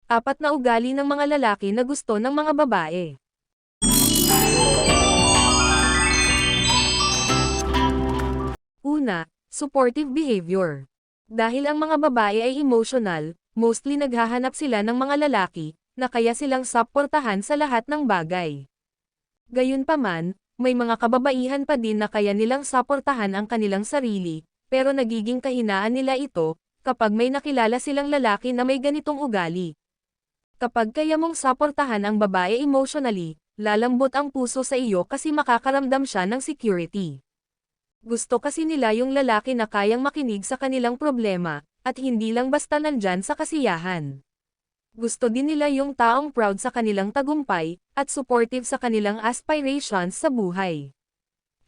Apat na ugali ng mga lalaki na gusto ng mga babae. Una, supportive behavior. Dahil ang mga babae ay emotional, mostly naghahanap sila ng mga lalaki, na kaya silang suportahan sa lahat ng bagay. Gayunpaman, may mga kababaihan pa din na kaya nilang suportahan ang kanilang sarili, pero nagiging kahinaan nila ito, kapag may nakilala silang lalaki na may ganitong ugali. Kapag kaya mong suportahan ang babae emotionally, lalambot ang puso sa iyo kasi makakaramdam siya ng security. Gusto kasi nila yung lalaki na kayang makinig sa kanilang problema, at hindi lang basta nandyan sa kasiyahan. Gusto din nila yung taong proud sa kanilang tagumpay, at supportive sa kanilang aspirations sa buhay.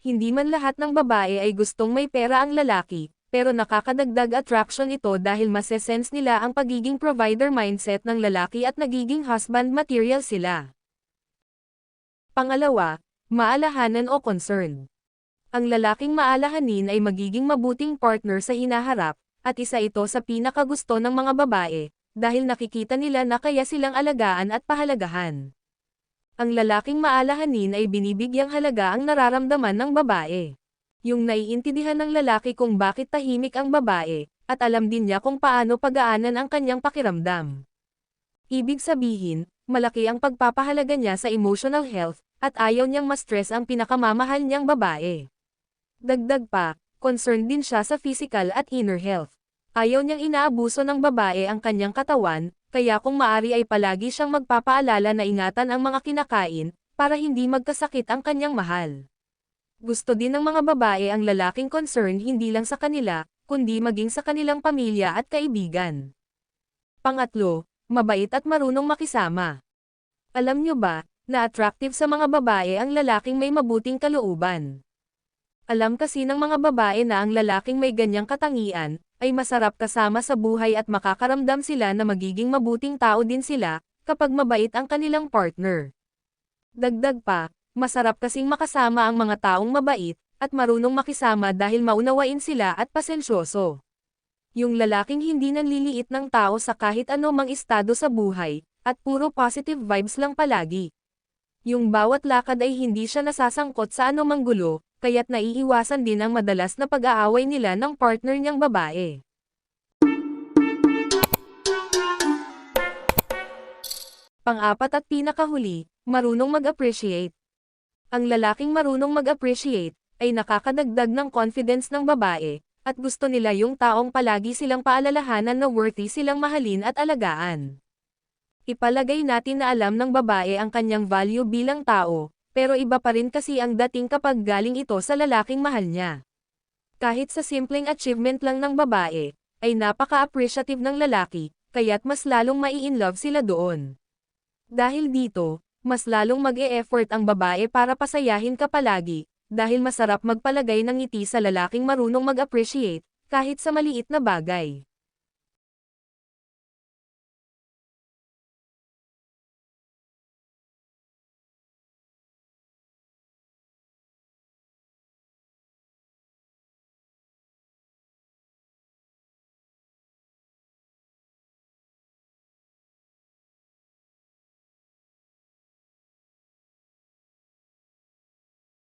Hindi man lahat ng babae ay gustong may pera ang lalaki, pero nakakadagdag attraction ito dahil masesense nila ang pagiging provider mindset ng lalaki at nagiging husband material sila. Pangalawa, maalahanan o concern. Ang lalaking maalahanin ay magiging mabuting partner sa hinaharap, at isa ito sa pinakagusto ng mga babae, dahil nakikita nila na kaya silang alagaan at pahalagahan. Ang lalaking maalahanin ay binibigyang halaga ang nararamdaman ng babae. Yung naiintindihan ng lalaki kung bakit tahimik ang babae, at alam din niya kung paano pagaanan ang kanyang pakiramdam. Ibig sabihin, malaki ang pagpapahalaga niya sa emotional health, at ayaw niyang ma-stress ang pinakamamahal niyang babae. Dagdag pa, concerned din siya sa physical at inner health. Ayaw niyang inaabuso ng babae ang kanyang katawan, kaya kung maari ay palagi siyang magpapaalala na ingatan ang mga kinakain, para hindi magkasakit ang kanyang mahal. Gusto din ng mga babae ang lalaking concern hindi lang sa kanila, kundi maging sa kanilang pamilya at kaibigan. Pangatlo, mabait at marunong makisama. Alam nyo ba, na attractive sa mga babae ang lalaking may mabuting kalooban? Alam kasi ng mga babae na ang lalaking may ganyang katangian, ay masarap kasama sa buhay at makakaramdam sila na magiging mabuting tao din sila, kapag mabait ang kanilang partner. Dagdag pa, masarap kasing makasama ang mga taong mabait, at marunong makisama dahil maunawain sila at pasensyoso. Yung lalaking hindi nanliliit ng tao sa kahit ano mang estado sa buhay, at puro positive vibes lang palagi. Yung bawat lakad ay hindi siya nasasangkot sa anumang gulo, kaya't naiiwasan din ang madalas na pag-aaway nila ng partner niyang babae. Pang-apat at pinakahuli, marunong mag-appreciate. Ang lalaking marunong mag-appreciate, ay nakakadagdag ng confidence ng babae, at gusto nila yung taong palagi silang paalalahanan na worthy silang mahalin at alagaan. Ipalagay natin na alam ng babae ang kanyang value bilang tao, pero iba pa rin kasi ang dating kapag galing ito sa lalaking mahal niya. Kahit sa simpleng achievement lang ng babae, ay napaka-appreciative ng lalaki, kaya't mas lalong mai-inlove sila doon. Dahil dito, mas lalong mag-e-effort ang babae para pasayahin ka palagi, dahil masarap magpalagay ng ngiti sa lalaking marunong mag-appreciate, kahit sa maliit na bagay.